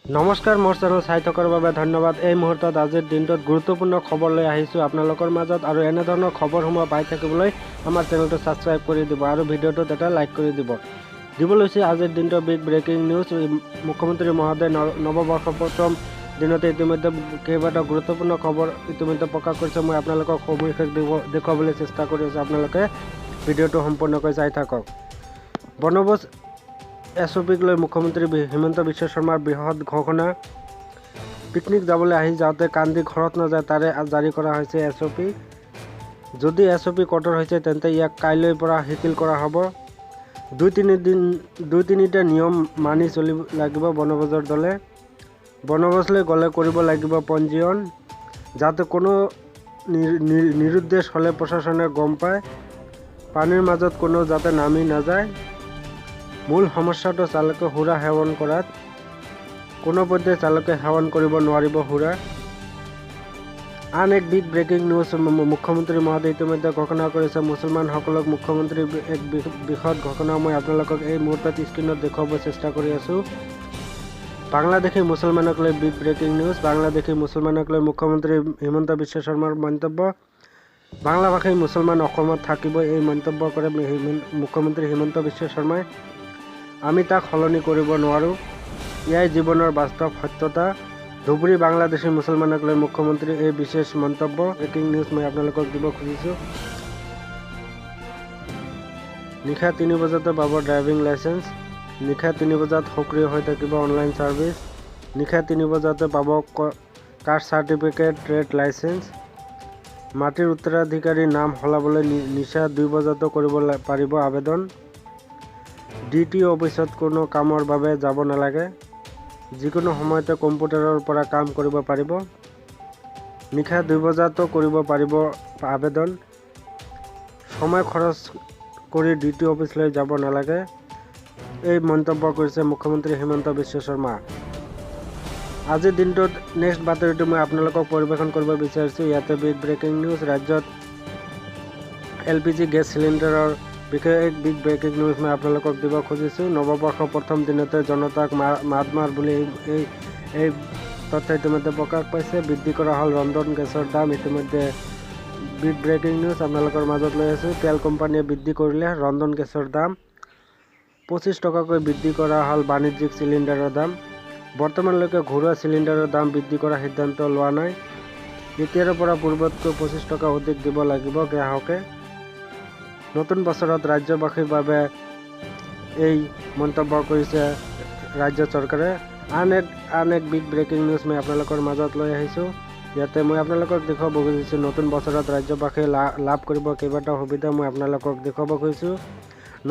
নমস্কাৰ, মোৰ চেনেল চাই থকাৰ বাবে ধন্যবাদ। এই মুহূৰ্তত আজিৰ দিনটোত গুৰুত্বপূৰ্ণ খবৰ লৈ আহিছোঁ আপোনালোকৰ মাজত, আৰু এনেধৰণৰ খবৰসমূহ পাই থাকিবলৈ আমাৰ চেনেলটো ছাবস্ক্ৰাইব কৰি দিব আৰু ভিডিঅ'টোত এটা লাইক কৰি দিব। দিব লৈছে আজিৰ দিনটোৰ বিগ ব্ৰেকিং নিউজ। মুখ্যমন্ত্ৰী মহোদয় নৱবৰ্ষৰ প্ৰথম দিনতে ইতিমধ্যে কেইবাটাও গুৰুত্বপূৰ্ণ খবৰ ইতিমধ্যে প্ৰকাশ কৰিছে। মই আপোনালোকক সবিশেষ দেখুৱাবলৈ চেষ্টা কৰি আছোঁ। আপোনালোকে ভিডিঅ'টো সম্পূৰ্ণকৈ চাই থাকক। বনভোজ SOPক লৈ মুখ্যমন্ত্ৰী হিমন্ত বিশ্ব শৰ্মাৰ বৃহৎ ঘোষণা। পিকনিক যাবলৈ আহি যাওঁতে কান্দি ঘৰত নাযায়, তাৰে জাৰি কৰা হৈছে SOP। যদি SOP কঠোৰ হৈছে তেন্তে ইয়াক কাইলৈৰ পৰা শিথিল কৰা হ'ব। দুই তিনিটা নিয়ম মানি চলিব লাগিব বনভোজৰ দলে। বনভোজলৈ গ'লে কৰিব লাগিব পঞ্জীয়ন, যাতে কোনো নিৰুদ্দেশ হ'লে প্ৰশাসনে গম পায়। পানীৰ মাজত কোনো যাতে নামি নাযায়। মূল সমস্যাটো চালকে সুৰা সেৱন কৰাত। কোনোপধ্যে চালকে সেৱন কৰিব নোৱাৰিব সুৰা। আন এক বিগ ব্ৰেকিং নিউজ। মুখ্যমন্ত্ৰী মহোদয়ে ইতিমধ্যে ঘোষণা কৰিছে মুছলমানসকলক। মুখ্যমন্ত্ৰীৰ এক বৃহৎ ঘোষণা মই আপোনালোকক এই মুহূৰ্তত স্ক্ৰীণত দেখুৱাব চেষ্টা কৰি আছোঁ। বাংলাদেশী মুছলমানক লৈ বিগ ব্ৰেকিং নিউজ। বাংলাদেশী মুছলমানক লৈ মুখ্যমন্ত্ৰী হিমন্ত বিশ্ব শৰ্মাৰ মন্তব্য। বাংলাভাষী মুছলমান অসমত থাকিব, এই মন্তব্য কৰে মুখ্যমন্ত্ৰী হিমন্ত বিশ্ব শৰ্মাই। আমি তাক সলনি কৰিব নোৱাৰোঁ, এয়াই জীৱনৰ বাস্তৱ সত্যতা। ধুবুৰী বাংলাদেশী মুছলমানক লৈ মুখ্যমন্ত্ৰীৰ এই বিশেষ মন্তব্য। ব্ৰেকিং নিউজ মই আপোনালোকক দিব খুজিছোঁ। নিশা 3 বজাতে পাব ড্ৰাইভিং লাইচেন্স। নিশা 3 বজাত সক্ৰিয় হৈ থাকিব অনলাইন ছাৰ্ভিচ। নিশা 3 বজাতে পাব কাষ্ট চাৰ্টিফিকেট, ট্ৰেড লাইচেন্স। মাটিৰ উত্তৰাধিকাৰীৰ নাম সলাবলৈ নিশা 2 বজাতো কৰিব পাৰিব আবেদন। DTO অফিচত কোনো কামৰ বাবে যাব নালাগে, যিকোনো সময়তে কম্পিউটাৰৰ পৰা কাম কৰিব পাৰিব। নিশা 2 বজাতো কৰিব পাৰিব আবেদন। সময় খৰচ কৰি DTO অফিচলৈ যাব নালাগে, এই মন্তব্য কৰিছে মুখ্যমন্ত্ৰী হিমন্ত বিশ্ব শৰ্মা। আজিৰ দিনটোত নেক্সট বাতৰিটো মই আপোনালোকক পৰিৱেশন কৰিব বিচাৰিছোঁ। ইয়াতে বিগ ব্ৰেকিং নিউজ। ৰাজ্যত LPG গেছ চিলিণ্ডাৰৰ বিষয়ে এক বিগ ব্ৰেকিং নিউজ মই আপোনালোকক দিব খুজিছোঁ। নৱবৰ্ষৰ প্ৰথম দিনতে জনতাক মাত বুলি এই তথ্য ইতিমধ্যে প্ৰকাশ পাইছে। বৃদ্ধি কৰা হ'ল ৰন্ধন গেছৰ দাম। ইতিমধ্যে বিগ ব্ৰেকিং নিউজ আপোনালোকৰ মাজত লৈ আছোঁ। তেল কোম্পানীয়ে বৃদ্ধি কৰিলে ৰন্ধন গেছৰ দাম। 25 টকাকৈ বৃদ্ধি কৰা হ'ল বাণিজ্যিক চিলিণ্ডাৰৰ দাম। বৰ্তমানলৈকে ঘৰুৱা চিলিণ্ডাৰৰ দাম বৃদ্ধি কৰাৰ সিদ্ধান্ত লোৱা নাই। এতিয়াৰ পৰা পূৰ্বতকৈ 25 টকা অধিক দিব লাগিব গ্ৰাহকে। নতুন বছৰত ৰাজ্যবাসীৰ বাবে এই মন্তব্য কৰিছে ৰাজ্য চৰকাৰে। আন এক বিগ ব্ৰেকিং নিউজ মই আপোনালোকৰ মাজত লৈ আহিছোঁ। ইয়াতে মই আপোনালোকক দেখুৱাব খুজিছোঁ নতুন বছৰত ৰাজ্যবাসীয়ে লাভ কৰিব কেইবাটাও সুবিধা। মই আপোনালোকক দেখুৱাব খুজিছোঁ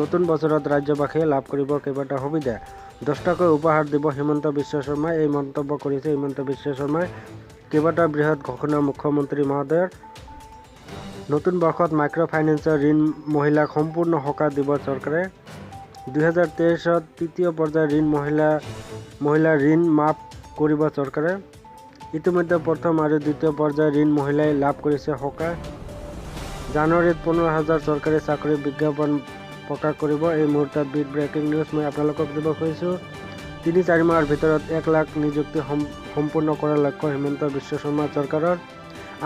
নতুন বছৰত ৰাজ্যবাসীয়ে লাভ কৰিব কেইবাটাও সুবিধা। 10 টাকৈ উপহাৰ দিব হিমন্ত বিশ্ব শৰ্মাই, এই মন্তব্য কৰিছে হিমন্ত বিশ্ব শৰ্মাই। কেইবাটাও বৃহৎ ঘোষণা মুখ্যমন্ত্ৰী মহোদয়ৰ। নতুন বৰ্ষত মাইক্ৰ' ফাইনেন্সৰ ঋণ মহিলাক সম্পূৰ্ণ সকাহ দিব চৰকাৰে। 2023ত তৃতীয় পৰ্যায়ৰ মহিলাৰ ঋণ মাফ কৰিব চৰকাৰে। ইতিমধ্যে প্ৰথম আৰু দ্বিতীয় পৰ্যায়ৰ ঋণ মহিলাই লাভ কৰিছে সকাহ। জানুৱাৰীত 15,000 চৰকাৰী চাকৰিৰ বিজ্ঞাপন প্ৰকাশ কৰিব। এই মুহূৰ্তত বিগ ব্ৰেকিং নিউজ মই আপোনালোকক দিব খুজিছোঁ। 3-4 মাহৰ ভিতৰত 1 লাখ নিযুক্তি সম্পূৰ্ণ কৰাৰ লক্ষ্য হিমন্ত বিশ্ব শৰ্মা চৰকাৰৰ।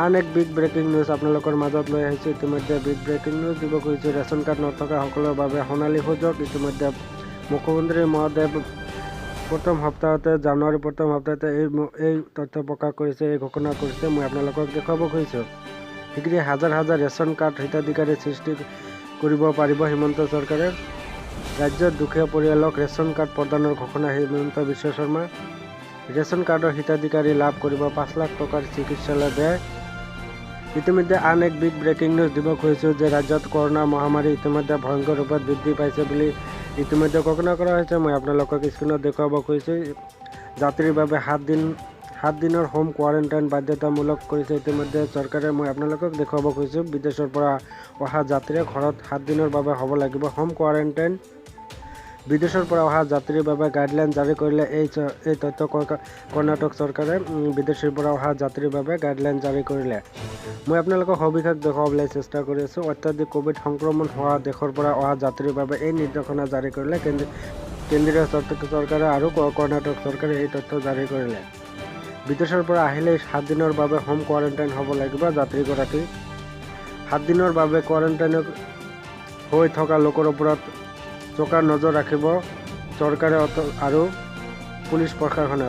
আন এক বিগ ব্ৰেকিং নিউজ আপোনালোকৰ মাজত লৈ আহিছোঁ। ইতিমধ্যে বিগ ব্ৰেকিং নিউজ দিব খুজিছোঁ। ৰেচন কাৰ্ড নথকা সকলৰ বাবে সোণালী সুযোগ। ইতিমধ্যে মুখ্যমন্ত্ৰী মহোদয়ে জানুৱাৰীৰ প্ৰথম সপ্তাহতে এই তথ্য প্ৰকাশ কৰিছে, এই ঘোষণা কৰিছে। মই আপোনালোকক দেখুৱাব খুজিছোঁ। শীঘ্ৰেই হাজাৰ ৰেচন কাৰ্ড হিতাধিকাৰী সৃষ্টি কৰিব পাৰিব হিমন্ত চৰকাৰে। ৰাজ্যত দুখীয়া পৰিয়ালক ৰেচন কাৰ্ড প্ৰদানৰ ঘোষণা হিমন্ত বিশ্ব শৰ্মা। ৰেচন কাৰ্ডৰ হিতাধিকাৰী লাভ কৰিব 5 লাখ টকাৰ চিকিৎসালয় ব্যয়। ইতিমধ্যে আন এক বিগ ব্ৰেকিং নিউজ দিব খুজিছোঁ যে ৰাজ্যত কৰোনা মহামাৰী ইতিমধ্যে ভয়ংকৰ ৰূপত বৃদ্ধি পাইছে বুলি ইতিমধ্যে ঘোষণা কৰা হৈছে। মই আপোনালোকক স্ক্ৰীণত দেখুৱাব খুজিছোঁ। যাত্ৰীৰ বাবে 7 দিনৰ হোম কোৱাৰেণ্টাইন বাধ্যতামূলক কৰিছে ইতিমধ্যে চৰকাৰে। মই আপোনালোকক দেখুৱাব খুজিছোঁ বিদেশৰ পৰা অহা যাত্ৰীয়ে ঘৰত 7 দিনৰ বাবে হ'ব লাগিব হোম কোৱাৰেণ্টাইন। বিদেশৰ পৰা অহা যাত্ৰীৰ বাবে গাইডলাইন জাৰি কৰিলে এই তথ্য কৰ্ণাটক চৰকাৰে। বিদেশৰ পৰা অহা যাত্ৰীৰ বাবে গাইডলাইন জাৰি কৰিলে। মই আপোনালোকক সবিশেষ দেখুৱাবলৈ চেষ্টা কৰি আছোঁ। অত্যাধিক কোভিড সংক্ৰমণ হোৱা দেশৰ পৰা অহা যাত্ৰীৰ বাবে এই নিৰ্দেশনা জাৰি কৰিলে কেন্দ্ৰীয় চৰকাৰে আৰু কৰ্ণাটক চৰকাৰে এই তথ্য জাৰি কৰিলে। বিদেশৰ পৰা আহিলে 7 দিনৰ বাবে হোম কোৱাৰেণ্টাইন হ'ব লাগিব যাত্ৰীগৰাকী। 7 দিনৰ বাবে কোৱাৰেণ্টাইন হৈ থকা লোকৰ ওপৰত চোকা নজৰ ৰাখিব চৰকাৰে আৰু পুলিচ প্ৰশাসনে।